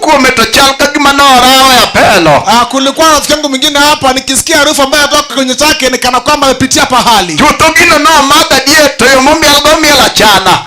kuome to chal ka gima norawe apelo. Kulikuwa rafiki yangu mwingine hapa nikisikia harufu ambayo inatoka kwenye chake ni kana kwamba amepitia pahali. Chutho gino no maga diet to yomomiel go miel achana.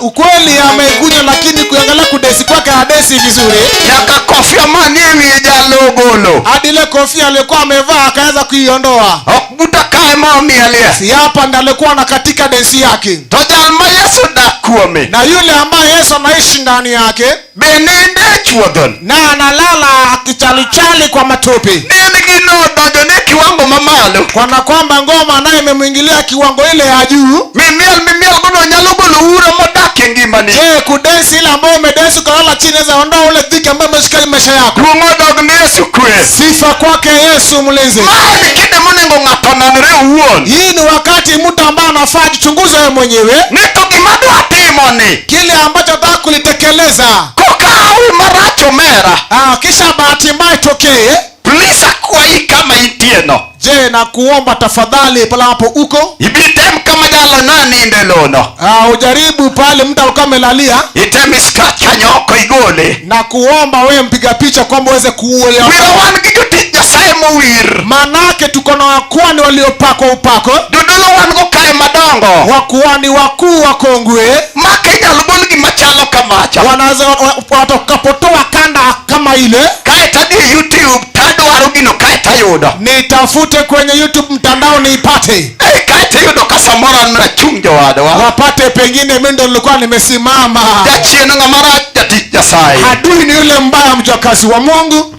Ukweli amekunywa lakini kuangalia kudesi kwake hadesi vizuri. Nyaka kofia mani ewi jalo golo. Hadi ile kofia alikuwa amevaa akaweza kuiondoa. Okbuta kae momielie. Si hapa ndo alikuwa na katika densi yake. To jalma Yesu dak kuome. Na yule ambaye Yesu anaishi ndani yake benende chuodhon. Na analala kichalichali kwa matope. Nini gino dodone kiwango mamalo. Kwa kwamba ngoma naye imemwingilia kiwango ile ya juu. Mimiel gono nyalo golo ura modake ngimani. Je, kudensi ile ambayo umedensi kulala chini za ondoa ule dhiki ambayo umeshika maisha yako. Dumodogne Yesu Kristo. Sifa kwake Yesu mlinzi. Maana kide monengo ngatonanre uon. Hii ni wakati mtu ambaye anafaa jichunguze wewe mwenyewe. Nito gimado atimoni. Kile ambacho nataka kulitekeleza. Kokawi maracho mera. Kisha bahati mbaya itokee. Please akwai kama itieno. Je, na kuomba tafadhali pale hapo uko. Ibitem kama jalo nani ndelono. Ujaribu pale mtu alikuwa amelalia. Item scratcha nyoko igole. Na kuomba wewe mpiga picha kwamba uweze kuuelewa. Wira wan gijoti Nyasaye mowir. Manake tuko na wakuani waliopakwa upako. Dudolo wan go kae madongo. Wakuani wakuu wakongwe. Makenya lubongi machalo kamacha. Wanaweza watokapotoa kanda kama ile. Kae tadi YouTube tadwaro gino kae tayudo. Nitafute kwenye YouTube mtandao niipate. Kae tayudo kasamora na chunjo wadwa. Wapate pengine mimi ndo nilikuwa nimesimama. Dachieno ngamara jati Nyasaye. Adui ni yule mbaya mjakazi wa Mungu.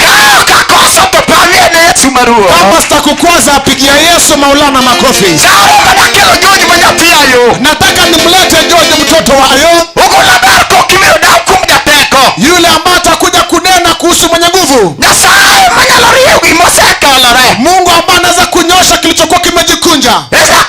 Kakosa popamia na Yesu maruo. Kama sitakukwaza apigia Yesu Maulana makofi. Sawa manakelo George manyapiayo. Nataka nimlete George mtoto wa Ayo. Uko la barko kimeo da kumja teko. Yule ambaye atakuja kunena kuhusu mwenye nguvu. Nyasaye manyalorio gimoseka olore. Mungu ambaye anaweza kunyosha kilichokuwa kimejikunja.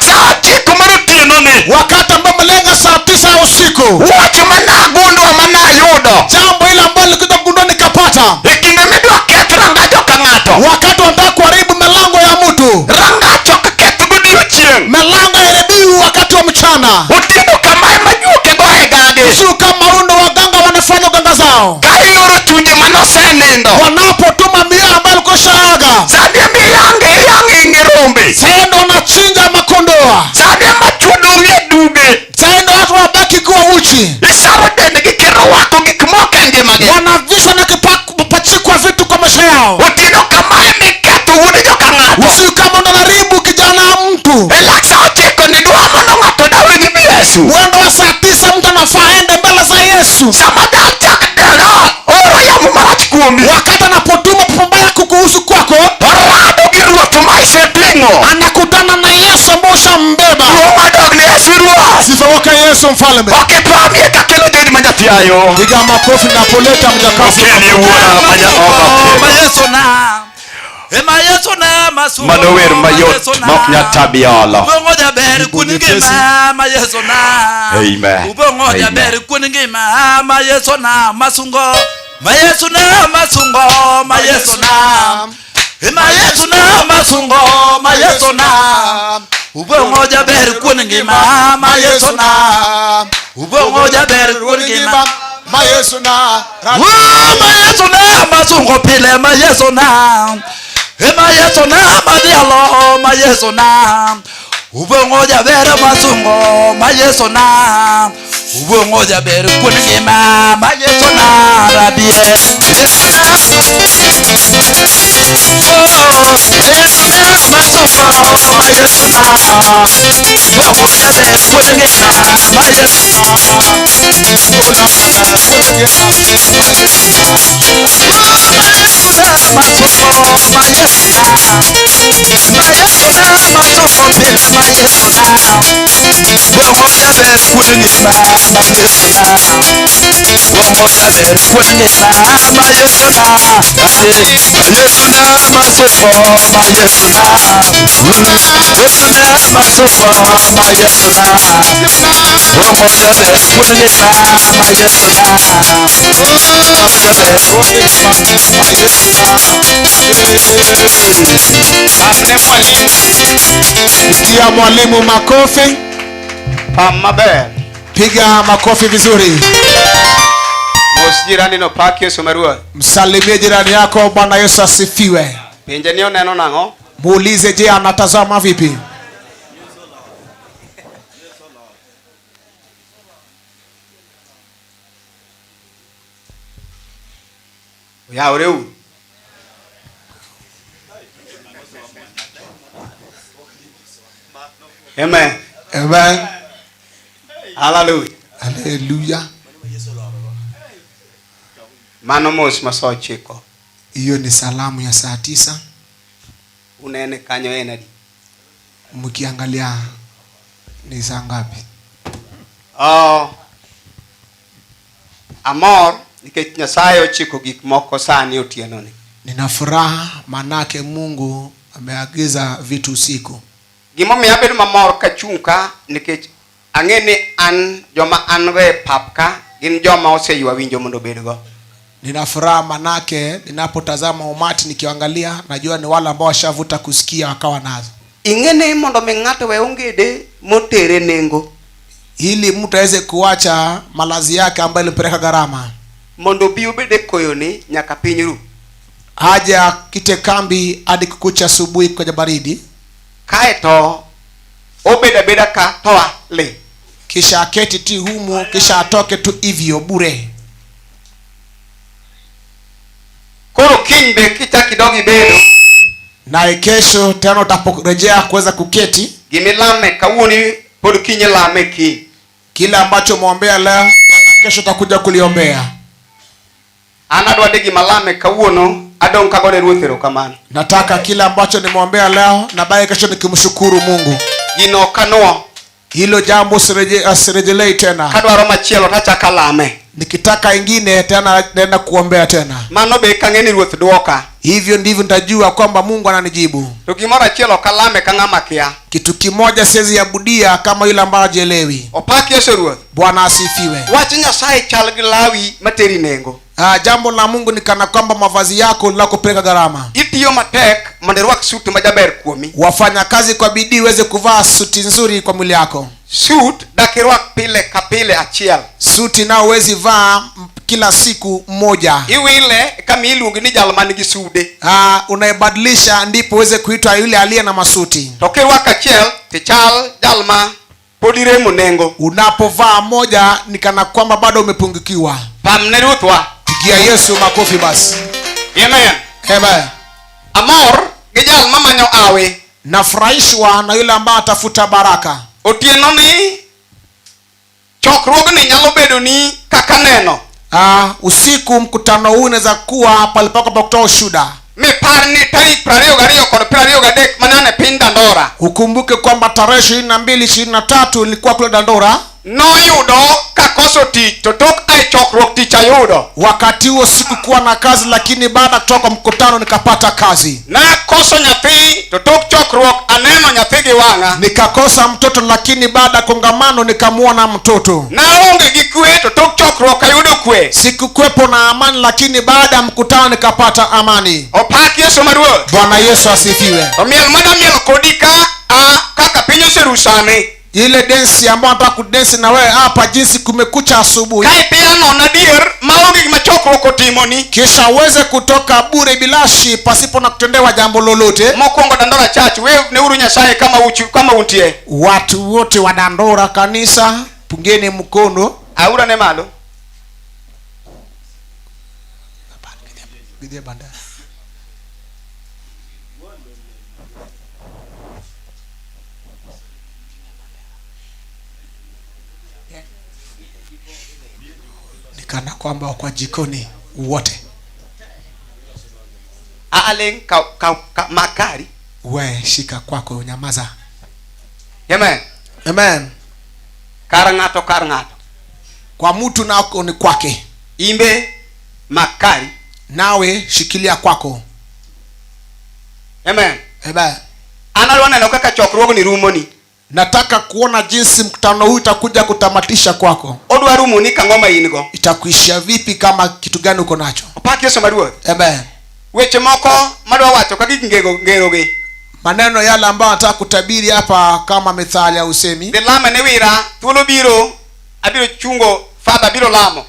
Saa chiko marutino ni. Wakati ambao mlenga saa 9 ya usiku. Wacho managundo manayudo. Jambo ile ambalo nilikuja kugundua nikapata. Ikinde midwa ketu rangacho kangato. Wakati wanataka kuharibu milango ya mtu. Rangacho ketu gudio chieng. Milango irebiu wakati wa mchana. Utindo kama majuke goe gade. Usiku kama undo waganga wanafanya uganga zao. Kailoro chunje manosenendo. Wanapotuma mia ambayo kushaaga. Sade miyange ngirumbi. Sendo wanachinja makondoa. Sade machudo duge. Sendo watu wabaki kuwa uchi. Isaro dende kikero wako kikimoke ngimage. Wanavishwa na kupachikwa vitu kwa maisha yao. Utindo kama miketu udi jokangato. Usiku kama unaribu kijana mtu. Elaksa ocheko ni duama no ngato dawe gibi Yesu. Mwendo wa saa 9 mtu anafaa ende mbele za Yesu. Samadata dala. Oro ya mumarach kuomi. Wakati anapotuma pambaya kukuhusu kwako. Parado giruwa tumaise pingo. Anakutana na Yesu ambao ushambeba. Umadogne Yesu ruwa. Sifa wake Yesu mfalme. Wakipamie kakelo jodi manyapiayo. Piga makofi na poleta mjakazi. Okeni uwa manya Yesu na. Ema Yesu na masu. Manower mayot moknya tabiala. Ubongoja beri kuningema ma Yesu na. Amen. Ubongoja beri kuningema ma Yesu na masungo. Ma Yesu na masungo ma Yesu na. Ema Yesu na masungo ma Yesu na. Ubongoja beri kuningema ma Yesu na. Ubongoja beri kuningema ma Yesu na. Ma Yesu na masungo pile ma Yesu na. Ema Yesu na madialo ma Yesu na. Ubongoja bere masungo ma Yesu na. Ubongoja bere kuningema ma Yesu na rabie. Yesu na masungo ma Yesu na. Ubongoja bere kuningema ma Pigia mwalimu makofi. Maber. Piga makofi vizuri. Mos jirani no pak Yesu marua. Msalimie jirani yako. Bwana Yesu asifiwe. Penje ni oneno nango. Muulize, je, anatazama vipi? Ya oreu. Amen. Amen. Hallelujah. Hallelujah. Mano mos maso chiko. Hiyo ni salamu ya saa 9. Unene kanyo enadi. Mkiangalia ni saa ngapi? Amor nikech Nyasaye ochiko gik moko sani otieno ni. Nina furaha manake Mungu ameagiza vitu usiku. Gimomiyo abedo mamor kachunka nikech ang'eni an joma anwe papka gin joma oseywa winjo mondo bedgo. Nina furaha manake ninapotazama umati nikiangalia najua ni wale ambao washavuta kusikia wakawa nazo. Ing'eni mondo ming'ato we ongede motere nengo. Ili mtu aweze kuacha malazi yake ambayo ilipeleka gharama. Mondo bi obede koyoni nyaka piny ru. Haja kite kambi hadi kukucha asubuhi kwenye baridi. Kaeto obeda beda ka toa le. Kisha aketi ti humu, kisha atoke tu hivyo bure. Koro kinde kita kidogi bedo. Na kesho tena utaporejea kuweza kuketi. Gimilame kawuni pod kinye lame ki. Kile ambacho muombea leo kesho utakuja kuliombea. Anadwa digi malame kawuono adong kagone ruothero kamano. Nataka kile ambacho nimeombea leo na baadaye kesho nikimshukuru Mungu. Gino kanuo. Hilo jambo asirejelei tena. Kadwaro machielo tachaka lame. Nikitaka ingine tena naenda kuombea tena. Mano be kang'eni ruoth duoka. Hivyo ndivyo nitajua kwamba Mungu ananijibu. To gimoro achielo kalame ka ng'ama kia. Kitu kimoja siwezi abudia kama yule ambaye hajielewi. Opak Yesu ruoth. Bwana asifiwe. Wach Nyasaye chal gi lawi materi nengo. Jambo la Mungu ni kana kwamba mavazi yako la kupeleka gharama. Itiyo matek mondo irwak suit majaber kuomi. Wafanya kazi kwa bidii uweze kuvaa suti nzuri kwa mwili yako. Suit dakirwak pile ka pile achiel. Suti na uwezi vaa kila siku moja. Iwile kama iluongi ni jal manigi sude. Unaibadilisha ndipo uweze kuitwa yule aliye na masuti. To kirwak achiel tichal jalma podiremo nengo. Unapovaa moja ni kana kwamba bado umepungukiwa. Pamne ruthwa. Pigia Yesu makofi basi. Amen. Amen. Amor gi jal mamanyo awe. Nafurahishwa na yule ambaye atafuta baraka. Otieno ni chokruogni nyalo bedo ni kaka neno. Usiku mkutano huu unaweza kuwa palipako pa kutoa ushuhuda. Mipar ni tarik 22 kod 23 manane piny Dandora. Ukumbuke kwamba tarehe 22, 23 ilikuwa kule Dandora. Noyudo kakoso tich to tok ai chokruok tich ayudo. Wakati huo sikukuwa na kazi lakini baada kutoka mkutano nikapata kazi. Na koso nyathi to tok chokruok aneno nyathi gi wang'a. Nikakosa mtoto lakini baada kongamano nikamuona mtoto. Na onge gi kwe to tok chokruok ayudo kwe. Sikukuwepo na amani lakini baada ya mkutano nikapata amani. Opak Yesu maruoth. Bwana Yesu asifiwe. To miel madamiel kodi ka kaka piny oserusane. Ile densi ambayo nataka kudensi na wewe hapa jinsi kumekucha asubuhi. Kai piano na dier maonge gi machokruok otimoni. Kisha uweze kutoka bure bilashi pasipo na kutendewa jambo lolote. Mokwongo Dandora Church we ne uru Nyasaye kama untie. Watu wote wa Dandora kanisa pungeni mkono. Aura ne malo. Gidie banda. Nikana kwamba kwa jikoni wote. Aleng makari. We shika kwako unyamaza. Amen. Amen. Kar ng'ato. Kwa mtu nako ni kwake. Imbe makari. Nawe shikilia kwako. Amen. Amen. Analwa neno kaka chokruok ni rumoni. Nataka kuona jinsi mkutano huu itakuja kutamatisha kwako. Odwa rumo ni kangoma ingo. Itakuishia vipi kama kitu gani uko nacho? Opak Yesu maruoth. Amen. Weche moko madwa wacho kaka ngeroge. Maneno yale ambayo nataka kutabiri hapa kama methali ya usemi. Dilame ne wira thuolo biro abiro chungo father biro lamo.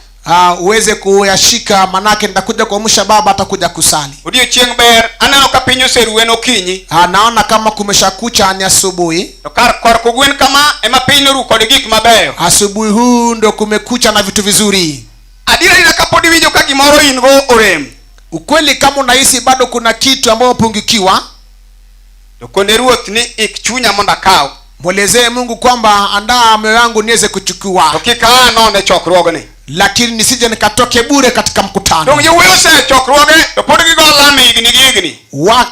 uweze kuyashika, manake nitakuja kuamsha baba atakuja kusali. Odiochieng' ber aneno ka piny oseruwe okinyi. Naona kama kumeshakucha ni asubuhi. To kar korko gwen kama ema piny noru kod gik mabeyo. Asubuhi huu ndo kumekucha na vitu vizuri. Adiera ina kapodi winjo ka gimoro in go orem. Ukweli kama unahisi bado kuna kitu ambayo pungikiwa, to kone ruoth ni ik chunya monda kao. Mwelezee Mungu kwamba andaa moyo wangu niweze kuchukua. To kika none chokruogne. Lakini nisije nikatoke bure katika mkutano. Dong yo wese chokruoge to pod gigo lami igni.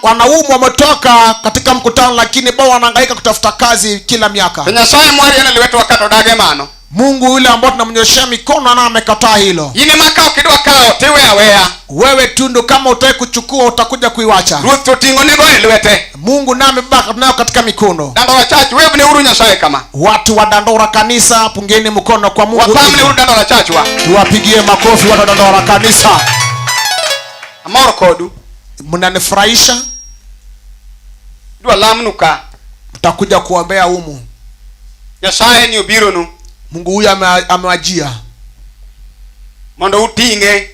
Wanaume wametoka katika mkutano lakini bao wanahangaika kutafuta kazi kila miaka. Nyasaye mwari ana liweto wakato dage mano. Mungu yule ambaye tunamnyoshia mikono na amekataa hilo. Yini makao kidwa kao tiwe awea. Wewe tundu kama utaki kuchukua utakuja kuiwacha. Ruoth to tingo nego elwete. Mungu nami baka tunayo katika mikono. Dandora church wewe ni uru Nyasaye kama. Watu wa Dandora kanisa pungeni mkono kwa Mungu. Wapamni uru Dandora church wa. Tuwapigie makofi watu wa Dandora kanisa. Amoro kodu. Mnanifurahisha. Dua lamnuka. Tutakuja kuombea humu. Nyasaye ni obiro nu. Mungu huyu amewajia mondo utinge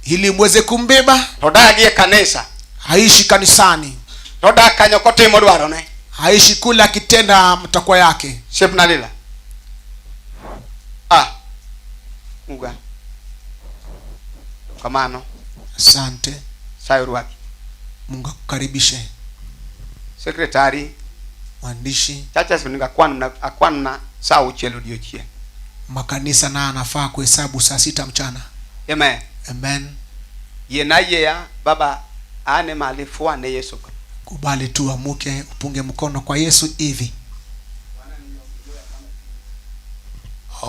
ili mweze kumbeba. Todagi kanisa. Haishi kanisani. Todak kanyo kotimo dwaro ne. Haishi kule akitenda mtakwa yake. Shepna lila. Mungu. Kamano. Asante. Sayo ruwaki. Mungu akukaribishe. Sekretari. Mwandishi. Chacha sininga akwan na saa uchelo diochie. Makanisa na anafaa kuhesabu saa 6 mchana. Amen. Amen. Yenaye ya baba ane malifua ne Yesu. Kubali tu amuke upunge mkono kwa Yesu hivi.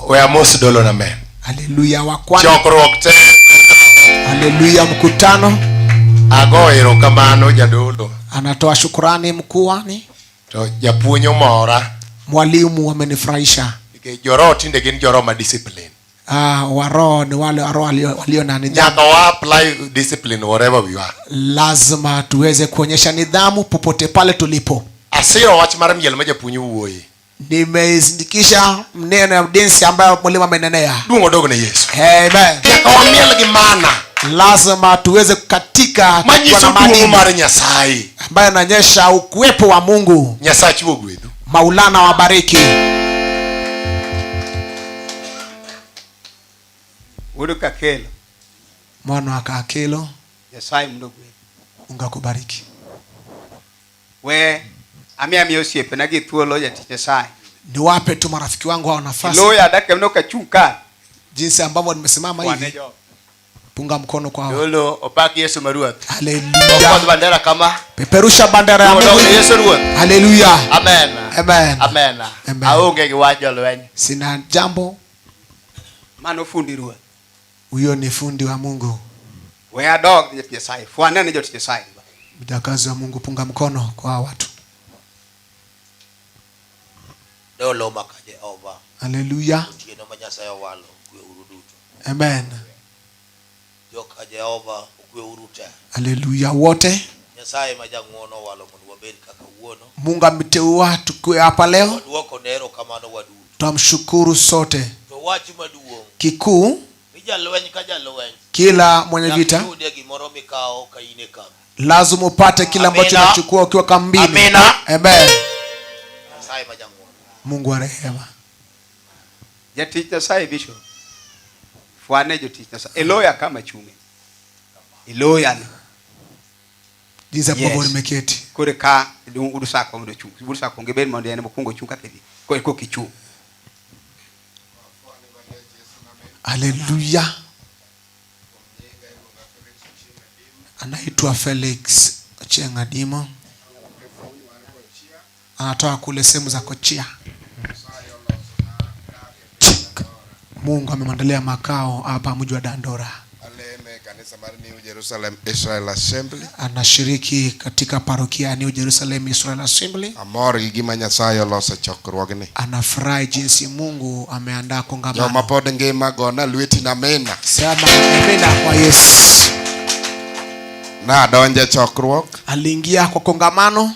We are most dolo na men. Haleluya wa kwanza. Chokruok te. Haleluya mkutano. Ago erokamano jadolo. Anatoa shukrani mkuani. To japuonyo mora. Mwalimu amenifurahisha. Joro tinde gin joro ma discipline. Waro ni wale walio na nidhamu. Nyaka wa apply discipline wherever we are. Lazima tuweze kuonyesha nidhamu popote pale tulipo. Asiro wach mar miel ma japuonyo wuoyi. Nimezindikisha mneno ya densi ambayo mwalimu amenenea. Duongo dogo na Yesu. Amen. Nyaka wa miel gi mana. Lazima tuweze katika manyiso duongo mar Nyasaye ambayo inaonyesha ukuwepo wa Mungu. Nyasaye chiwo gwedhu. Maulana wabariki. Uruka kelo. Mwana akakelo. Nyasaye mndogwe. Mungu akubariki. We ami osiepe na githuolo ya Nyasaye. Niwape tu marafiki wangu hao nafasi. Loya daka mnoka chunka. Jinsi ambavyo nimesimama hivi. Punga mkono kwa hao. Dolo opaki Yesu maruath. Haleluya. Kwa bandera kama. Peperusha bandera ya Mungu. Yesu ruath. Haleluya. Amen. Amen. Amen. Amen. Aonge giwajo lweny. Sina jambo. Mano fundi ruath. Huyo ni fundi wa Mungu. We adog ni Nyasaye. Fuana ni jot Nyasaye. Mjakazi wa Mungu punga mkono kwa watu. Dolo makaje over. Haleluya. Tieno Nyasaye walo kwe uruduto. Amen. Joka Jehova kwe urute. Haleluya wote. Nyasaye majang'wono walo mundu wabedi kaka uono. Mungu ameteua tukue hapa leo. Duoko nero kamano wadu. Tumshukuru sote. To wachi maduong. Kikuu Mijalweny kajalweny. kila mwenye vita Yude gimoro mikao kaine kam. lazima upate kila ambacho unachukua ukiwa kambini. Amina. Amen. Nyasaye majang'wono. Mungu wa rehema. Jatich Nyasaye bishop. Fuane jotich Nyasaye. Eloya kama chunge. Eloya ni. Jinsi ambavyo Yes. nimeketi. Kore ka udusako mdo chung. Udusako ngeben mondo yana mokungo chunga kedi. Ko kichu. Haleluya. Anaitwa Felix Chengadimo. Anatoka kule sehemu za Kochia. Mungu amemwandalia makao hapa mji wa Dandora. Aleme kanisa mara New Jerusalem Israel Assembly. Anashiriki katika parokia ya New Jerusalem Israel Assembly. Amor gi gima Nyasaye oloso chokruogni. Anafurahi jinsi Mungu ameandaa kongamano. Joma pod ngima gona lweti na mena. Sema amina kwa Yesu. Na donje chokruok. Aliingia kwa kongamano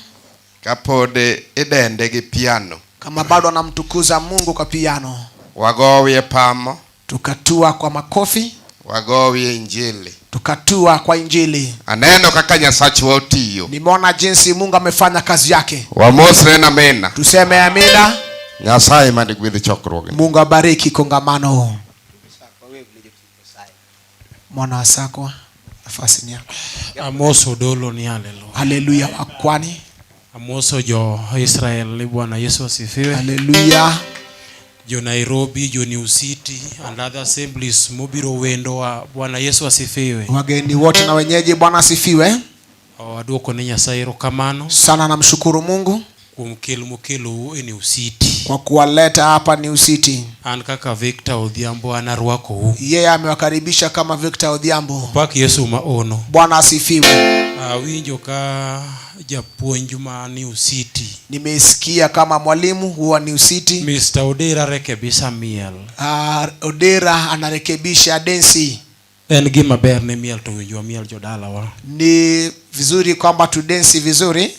Kapod idende gi piano. kama bado anamtukuza Mungu kwa piano. Wagowie pamo. Tukatua kwa makofi. wagowie injili. tukatua kwa injili. Aneno kaka Nyasachi wa otiyo. Nimeona jinsi Mungu amefanya kazi yake. Wamosre na mena. Tuseme amina. Nyasaye mandi gwidhi chokruoge. Mungu abariki kongamano. Mwana wasakwa, nafasi ni yako. Amoso dolo ni haleluya. Haleluya wakwani. Amoso jo Israel Bwana Yesu asifiwe. Haleluya. Jo Nairobi, jo New City and other assemblies mobiro wendo wa Bwana Yesu asifiwe. Wageni wote na wenyeji Bwana asifiwe. Waduoko ni Nyasaye erokamano. Sana namshukuru Mungu kumkelo e New City. kwa kuwaleta hapa New City. An kaka Victor Odhiambo anarwako huu. Yeye amewakaribisha kama Victor Odhiambo. Paki Yesu maono. Bwana asifiwe. Winjo ka japuonj ma New City. Nimesikia kama mwalimu wa New City. Mr. Odera rekebisha miel. Odera anarekebisha densi. En gima ber ne miel to winjo miel jodala wa. Ni vizuri kwamba tu densi vizuri.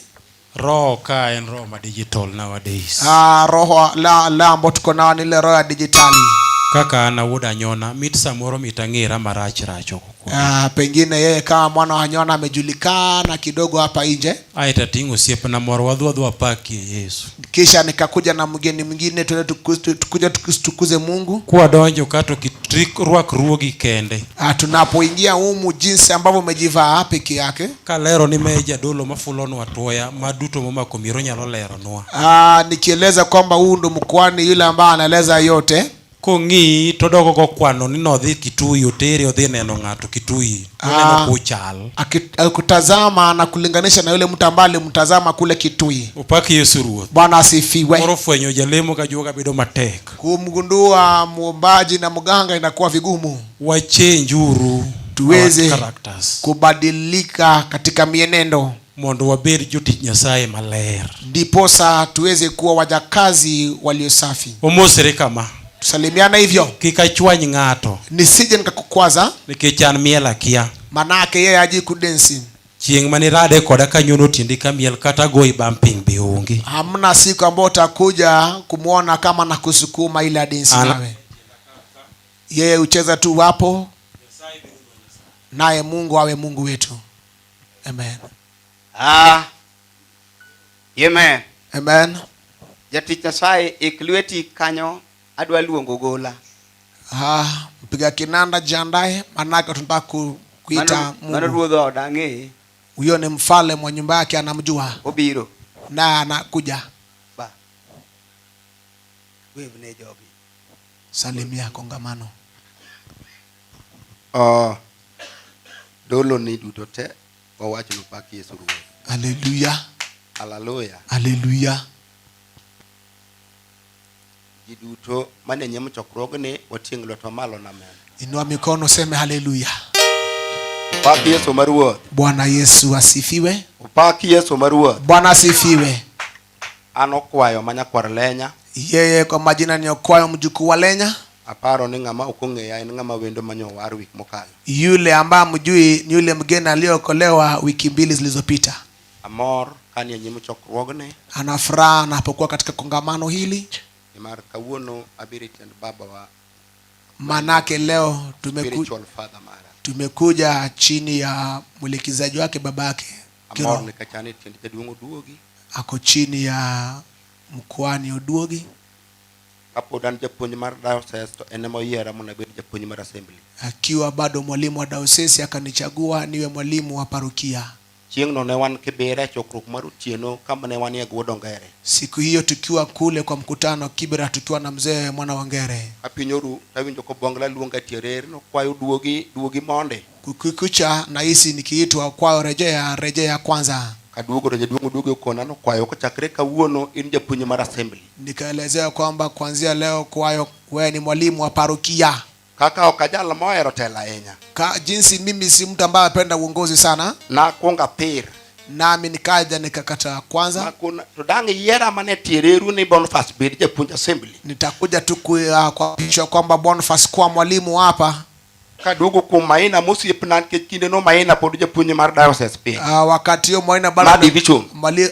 Roho ka en roho ma digital nowadays. Roho la ambayo tuko nao ni ile roho ya digitali. Kaka ana wuda nyona mit samoro mitangira marach racho. Pengine yeye kama mwana wa nyona amejulikana kidogo hapa nje. Aita tingo siepa na moro wadhu paki Yesu. Kisha nikakuja na mgeni mwingine tukuja tukuze Mungu. Kwa donjo kato kitrik ruak ruogi kende. Tunapoingia humu jinsi ambavyo umejivaa peke yake. Kalero ni meja dolo mafulono watoya maduto mama komiro nyalo lero noa. Nikieleza kwamba huyu ndo mkwani yule ambaye anaeleza yote. Kongi todoko kwa kwano nino dhi Kitui uteri odhi neno ng'ato Kitui neno kuchal akutazama na kulinganisha na yule mtu ambaye mtazama kule Kitui. Upaki Yesu ruoth. Bwana asifiwe. Moro fwenyo jalemo kajuoga bedo matek. Kumgundua muombaji na mganga inakuwa vigumu. Wache njuru tuweze kubadilika katika mienendo mondo wabed jotich Nyasaye maler. Ndiposa tuweze kuwa wajakazi walio safi. Omosere kama tusalimiana hivyo. Kikachwany ng'ato. Nisije nikakukwaza. Nikichan miela kia. Manake yeye aji kudensi. Chieng manirade koda kanyono tindi kamiel kata goi bumping biungi. Hamna siku ambayo utakuja kumuona kama nakusukuma ile densi nawe. Yeye ucheza tu wapo. Naye Mungu awe Mungu wetu. Amen. Amen. Amen. Jatich Nyasaye iklweti kanyo adwa luongo gola. Mpiga kinanda jiandae manake tunataka kuita Mungu. Mano ruodho odange. Huyo ni mfalme wa nyumba yake anamjua. Obiro. Na anakuja. Ba. Wewe ne jogi. Salimia kongamano. Dolo ni duto te wawacho no paki Yesu ruoth. Haleluya. Haleluya. Haleluya. Jiduto mane nyem chokruogne wating lweto malo na men. Inua mikono seme haleluya. Upaki Yesu maruoth. Bwana Yesu asifiwe. Upaki Yesu maruoth. Bwana asifiwe. Anokwayo manyakwar lenya. Yeye kwa majina ni Okwayo mjukuu wa Lenya. Aparo ni ngama ukong'eya en ngama wendo manyo war wik mokalo. Yule ambaye mjui ni yule mgeni aliyokolewa wiki 2 zilizopita. Amor kani nyem chokruogne. Ana furaha anapokuwa katika kongamano hili. Imar kawuono abiriti and baba wa manake leo tumekuja chini ya mwelekezaji wake babake. Amor ni kachani tiende jaduong' Oduogi. Ako chini ya mkoani Oduogi. Kapodan japuonj mar diocese to enemo yiera mona bed japuonj mar assembly. Akiwa bado mwalimu wa diocese akanichagua niwe mwalimu wa parokia. Chieng' no ne wan Kibera chokruok mar otieno kama ne wan Gwodo Ngere. Siku hiyo tukiwa kule kwa mkutano Kibera tukiwa na mzee Mwana wa Ngere. Apinyoru tawinjo ko bongla luonga tierer no kwayo duogi monde. Kukucha na hisi nikiitwa kwayo rejea kwanza. Kaduogo jaduong' okona no kwayo ko chakre kawuono in japuonj mar assembly. Nikaelezea kwamba kuanzia leo kwayo wewe ni mwalimu wa parokia. Kaka okajala moero tela enya. Jinsi mimi si mtu ambaye anapenda uongozi sana. Na kuonga pir. Nami nikaja nikakata kwanza. Na kuna tudangi yera mane tiereru ni Boniface bed japuonj assembly. Nitakuja tu kwa picha kwamba Boniface kwa mwalimu hapa. Kaduogo kwa Maina mosiepna kinde no Maina pod japuonj mar diocese pia. Wakati hiyo Maina bado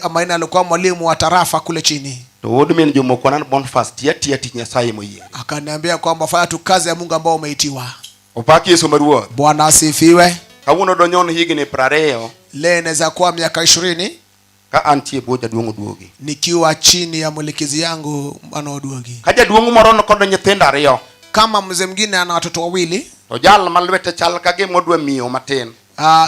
Maina alikuwa mwalimu wa tarafa kule chini. To wodu men jomoko nan Boniface tia tich Nyasaye moyie. Akaniambia kwamba fanya tu kazi ya Mungu ambao umeitiwa. Upaki Yesu maruoth. Bwana asifiwe. Kawuono donyon higni 20 Leo inaweza kuwa miaka 20 ka antie bo jaduong' duogi. nikiwa chini ya mwelekezi yangu Bwana Oduogi. Ka jaduong' moro nokod nyithindo 2. Kama mzee mwingine ana watoto wawili, To jal malwete chal ka gima odwa miyo matin.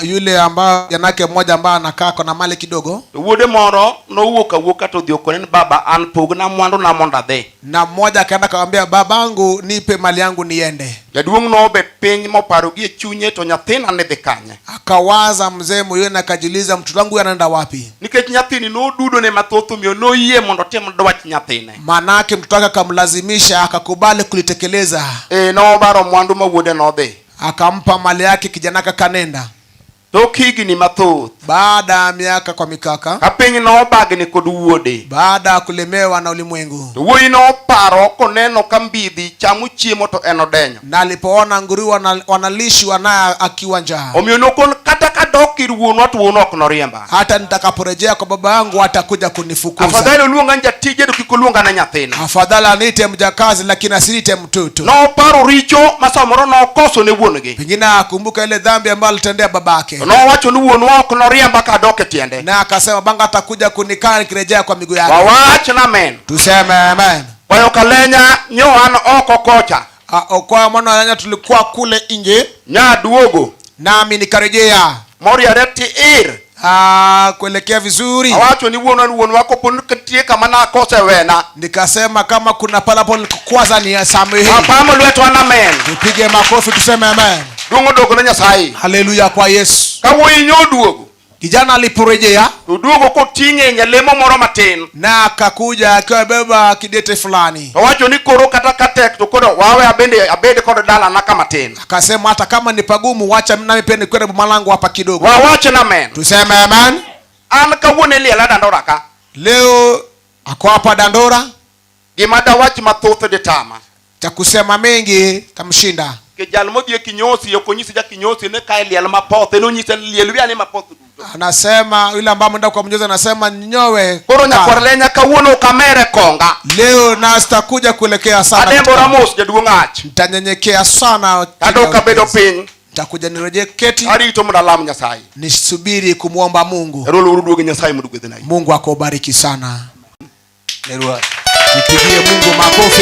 yule ambaye yanake mmoja ambaye anakaa kona mali kidogo, To wuode moro nowuok awuoka to dhi okone ni baba an pogna mwandu na mondo adhi. na mmoja akaenda akamwambia babangu nipe mali yangu niende. Jaduong' nobet piny moparo gi e chunye to nyathina ne dhi kanye. Akawaza mzee moyoni akajiuliza mtoto wangu anaenda wapi? Nikech nyathini nodudo ne mathoth omiyo noyie mondo otim dwach nyathine. Manake mtoto wake akamlazimisha akakubali kulitekeleza. Nobaro mwandu ma wuode nodhi. Akampa mali yake, kijana kanenda. Tok higni mathoth, Baada ya miaka kwa mikaka, ka piny nobagni kod wuode, baada ya kulemewa na ulimwengu, to wuoyi noparo koneno ka mbidhi chamo chiemo to en odenyo. na alipoona nguruwe wanalishwa naye akiwa njaa, Omiyo nokon kata kadok ir wuonwa to wuon ok noriemba. hata nitakaporejea kwa baba yangu atakuja kunifukuza. Afadhali oluonga ni jatije to kik oluonga na nyathina. Afadhali aniite mjakazi lakini asiniite mtoto. Noparo richo ma samoro nokoso ne wuongi. Pengine akumbuka ile dhambi ambayo alitendea babake. To nowacho ni wuonwa ok noriemba ka adok e tiende. Na akasema banga atakuja kunikaa nikirejea kwa miguu yake. Wawach na amen. Tuseme amen. Kwayo kalenya nyo an oko kocha. Kwa maana yanya tulikuwa kule nje, Nya duogo. nami nikarejea. Moriare ti ir. Kuelekea vizuri. Awacho ni wuonwa kopon ketie kama na kose wena. Nikasema kama kuna pala hapo nilikukwaza ni samehe. Apamo lweto an amen. Tupige makofi tuseme amen. Dungo dogo na Nyasaye. Haleluya kwa Yesu. Ka wuoyi nyo duogo. Kijana aliporejea, To duogo koting'e nyalemo moro matin. na akakuja akiwa beba kidete fulani. To wacho ni koro kata katek to koro wawe abede kod dala na kama tin. Akasema hata kama ni pagumu wacha nami pia nikwende boma langu hapa kidogo. Wawacho na amen. Tuseme amen. An kawuono liela Dandora ka. Leo ako hapa Dandora, Gima dawach mathoth de tama. cha kusema mengi tamshinda. Ke jal modhi e kinyosi okonyisi ja kinyosi ne ka liel mapoth eno nyise liel wiani mapoth duto. Anasema yule ambaye ameenda kwa mnyozi anasema nyowe. Koro nyakwarlenya kawuono kamere konga. Leo na sitakuja kuelekea sana. Adembora mos jaduong' ach. Nitanyenyekea sana. Adoka bedo piny. Nitakuja nirejee keti. Arito mondo alam Nyasaye. Nisubiri kumuomba Mungu. Erolo uruduoge Nyasaye mondo gwedhe nai. Mungu akubariki sana. Nipigie Mungu makofi.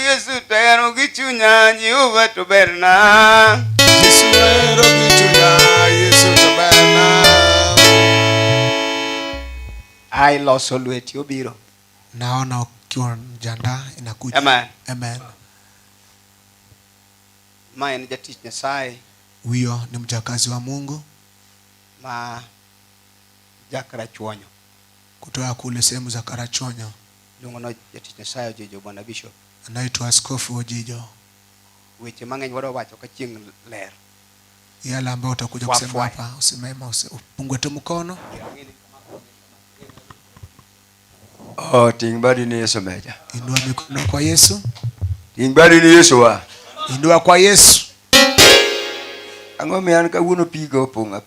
Yesu tayaro gichunya Jehova to berna. Yesu tayaro gichunya Yesu to berna. Ai loso lweti obiro. Naona ukiwa janda inakuja. Amen. Amen. Ma en jatich Nyasaye Huyo ni mjakazi wa Mungu ma Jakarachuonyo. kutoka kule sehemu za Karachonyo. Luongo no jatich Nyasaye Ojijo Bwana Bishop. Anaitwa Askofu Ojijo. Weche mang'eny wado wacho ka chieng' ler. Yale ambayo utakuja kusema hapa usimema upungue tu mkono. Ting badi ni Yesu meja. Inua mikono kwa Yesu. Ting badi ni Yesu wa. Inua kwa Yesu. Ang'o mian kawuono pigo ponga.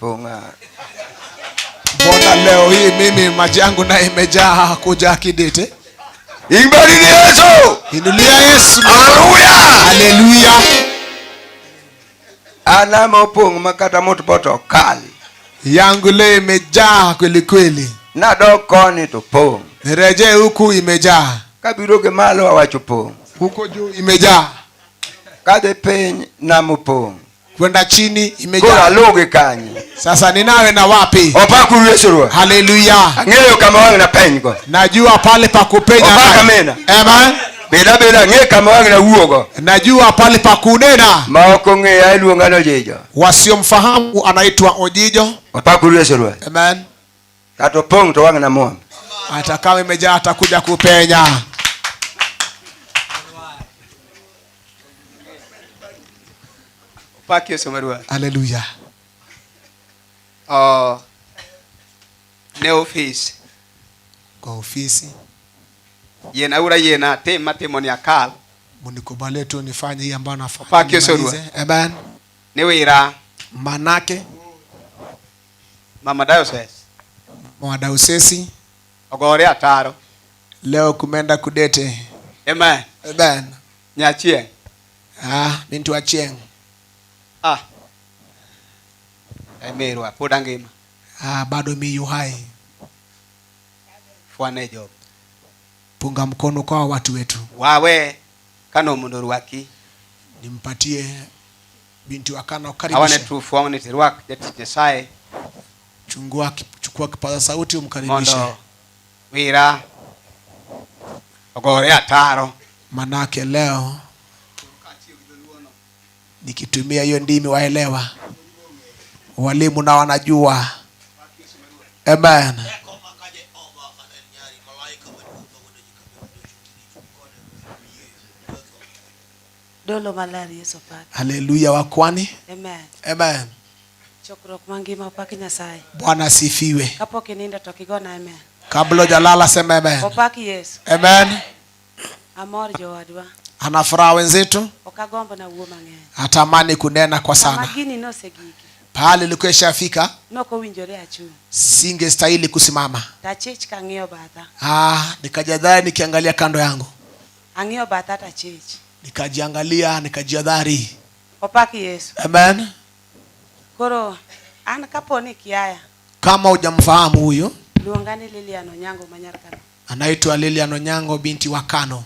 Mbona leo hii mimi maji yangu na imejaa kuja kidete? Ting badi ni Yesu. Inulia Yesu. Haleluya. Haleluya. Ana mopong makata moto poto kali. Yangu leo imejaa kweli kweli. Na dokoni to pong. Nirejee huku imejaa. Kabiroge malo awacho pong. Huko juu imejaa. Kade peny na mopong. Kwenda chini imejaa. Kora loge kanyi. Sasa ninawe na wapi? Opakuru Yesu ruwa. Haleluya. Ang'eyo kama wang na peny ko. Najua pale pa kupenya. Opaka mena. Amen. Beda ng'e kama wang na uogo. Najua pale pa kunena. Maoko ng'e iluonga no Ojijo. Wasiomfahamu anaitwa Ojijo. Opakuru Yesu ruwa. Amen. Kato pong to wang na muom. Hata kama imejaa atakuja kupenya. Upaki Yesu marua. Haleluya. Ne office. Kwa ofisi. Yena ura yena tema temoni akal. Munikubali tu nifanye hii ambayo nafanya. Upaki Yesu marua. Amen. Ne wira. Manake Mama Diocese. Mwadayosisi Ogore ataro. leo kumenda kudete. Amen. Amen. Nyachie. Binti wa Chieng. Emerwa pod angima. Bado mi yu hai. Fwane job. Punga mkono kwa watu wetu. Wawe kano mundu rwaki. Nimpatie binti wa Kano Awane karibisha. tu fuang ni rwak jati Nyasaye. Chukua kipaza sauti umkaribishe. Mondo wira ogore ataro. Manake leo nikitumia hiyo ndimi waelewa. Walimu na wanajua. Amen. Dolo malari Yesu pake. Haleluya wakwani. Amen. Amen. Chokro mangima upaki Nyasaye. Bwana asifiwe. Kapo kininda tokigona amen. Kabla hujalala sema amen. Upaki Yesu. Amen. Amor jowadwa. Ana furaha wenzetu. Okagombo na uo mang'eny. Atamani kunena kwa sana. Magini no segiki. Pahali ilikuwa ishafika. Noko winjore achu. Singestahili kusimama. Tachich kang'io bata. Nikajadhari nikiangalia kando yangu. Ang'io bata tachich. Nikajiangalia, nikajadhari. Opaki Yesu. Amen. Koro an kaponi kiaya. Kama hujamfahamu huyu, Luongani Lilian Onyango Manyarkano. anaitwa Lilian Onyango binti wa Kano.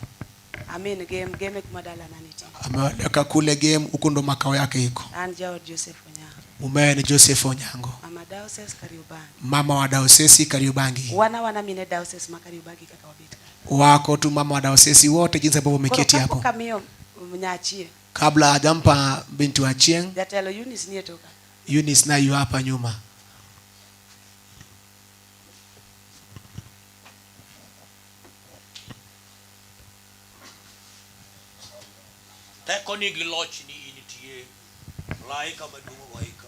Amin game kumadala naniti. Ameweka kule game, huko ndo makao yake iko. An Jao Joseph Onyango. Mumewe ni Joseph Onyango. Mama Diocese Kariobangi. Mama wa Diocese Kariobangi. Wana mine Diocese Makaribangi kaka wabita. Wako tu mama wa Diocese wote jinsi ambavyo wameketi hapo. Kamio mnyachie. Kabla hajampa binti wa Chieng, Jatelo Eunice nie toka. Eunice na yu hapa nyuma. Teko ni giloch ni initie. Laika madumo waika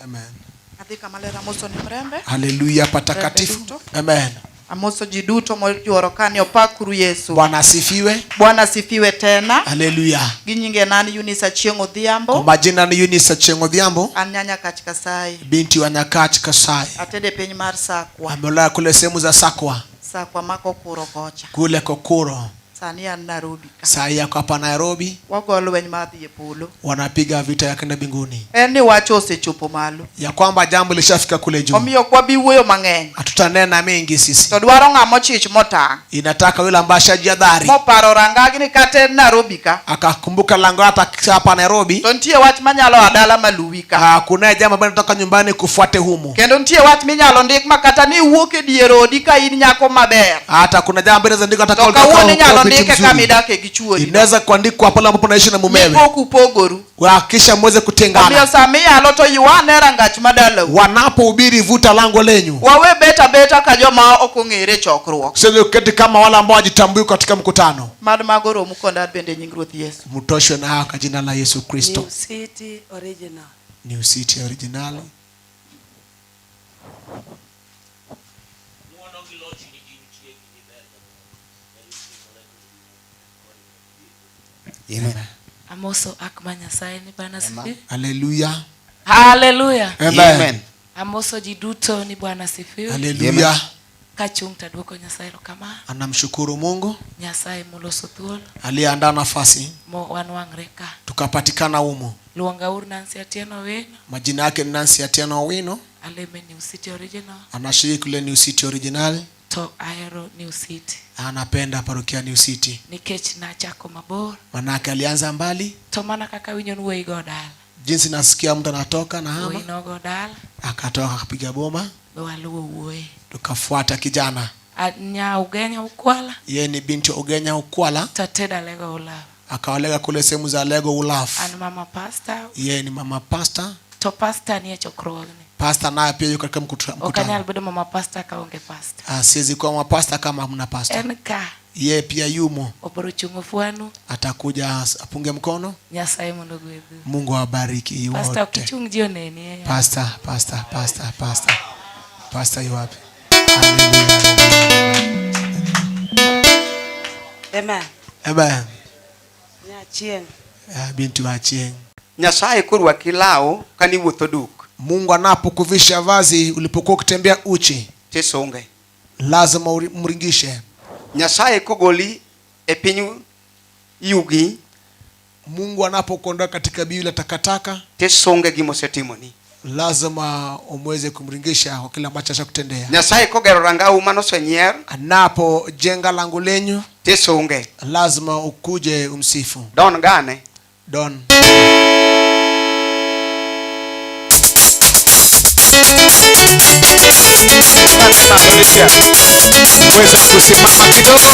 Amen. Adhika malera moso ni mrembe. Haleluya patakatifu. Amen. Amoso jiduto mojuoro kani opakuru Yesu. Bwana asifiwe. Bwana asifiwe tena. Haleluya. Ginyinge nani Eunice Achieng' Odhiambo. Kwa majina ni Eunice Achieng' Odhiambo. Anyanya katika sai. Binti wa Nyakach Kasai. Atende penye mar Sakwa. Amelala kule sehemu za Sakwa. Sakwa mako kuro kocha. Kule Kokoro. Sani ya Nairobi. Saa yako hapa Nairobi. Wagolo wenye madhi ye polo. Wanapiga vita ya kwenda mbinguni. Eni wacho osechopo malo. Ya kwamba jambo lishafika kule juu. Omiyo kwa biwuoyo mang'eny. Hatutanena mengi sisi. To dwaro ng'ama chich motang'. Inataka yule ambaye ashajadhari. Moparo rangagi ni kate Nairobi ka. Akakumbuka lango hata hapa Nairobi. To ntie wach manyalo adala maluwi ka. Kuna jambo ambalo nataka nyumbani kufuate humu. Kendo ntie wach minyalo ndik makata ni wuok e dier odi ka in nyako maber. Hata kuna jambo ambalo ndiko to kawuono inyalo ndike kama idake gi chuori. Inaweza kuandikwa pale ambapo naishi na mumewe. Nipoku pogoru. Kisha mweze kutengana. Omiyo sami yalo to yuane rangach madala. Wanapohubiri vuta lango lenyu. Wawe beta ka joma ok ong'ere chokruok. Sio keti kama wale ambao wajitambui katika mkutano. Mad magoro mukonda bende nying Ruoth Yesu. Mtoshwe na haka jina la Yesu Kristo. New City Original. New City Original. Amen. Amoso akma Nyasaye ni Bwana sifiwe. Haleluya. Haleluya. Amen. Amoso jiduto ni Bwana sifiwe. Haleluya. Kachung taduoko Nyasaye rokama. Anamshukuru Mungu. Nyasaye muloso thuol. Aliandaa nafasi. Mo wanwang're ka. Tukapatikana humo. Luonga ur Nancy Atieno Owino. Majina yake ni Nancy Atieno Owino. Aleme New City Original. Anashiriki kule New City Original. To aero New City. Anapenda parokia New City. Nikech nachako mabor. Manake alianza mbali. To mana kaka winyo nuwe igo dala. Jinsi nasikia mtu anatoka na hama. Inogo dala. Akatoka akapiga boma. Waluo uwe. Tukafuata kijana. Nya Ugenya Ukwala. Yeye ni binti Ugenya Ukwala. Tateda Lego Ulaf. Akawalega kule sehemu za Lego Ulaf. An mama pastor. Yeye ni mama pastor. To pastor ni chokruogni. Pastor naye pia yuko katika mkutano. Okanyal bedo mama pastor kaonge pastor. Siwezi kuwa mama pastor kama hamna pastor. Enka. Yeye pia yumo. Oboro chungo fuanu. Atakuja apunge mkono. Nyasaye mondo gwedhu. Mungu awabariki wote. Pastor kichung jione ni. Pastor. Pastor yu wapi? Amen. Amen. Nyachieng. Binti wa Achieng'. Nyasaye kurwa kilao kani wuotho duk. Mungu anapokuvisha vazi ulipokuwa ukitembea uchi. Tisonge. Lazima mringishe. Nyasaye kogoli e pinyu yugi Mungu anapokuondoa katika biwi la takataka, tisonge gimosetimoni. lazima umweze kumringisha kwa kile ambacho ashakutendea. Nyasaye kogero rangau mano senyer, Anapo jenga lango lenyu, tisonge lazima ukuje umsifu. don gane Don. Mweza kusimama kidogo.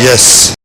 Yes.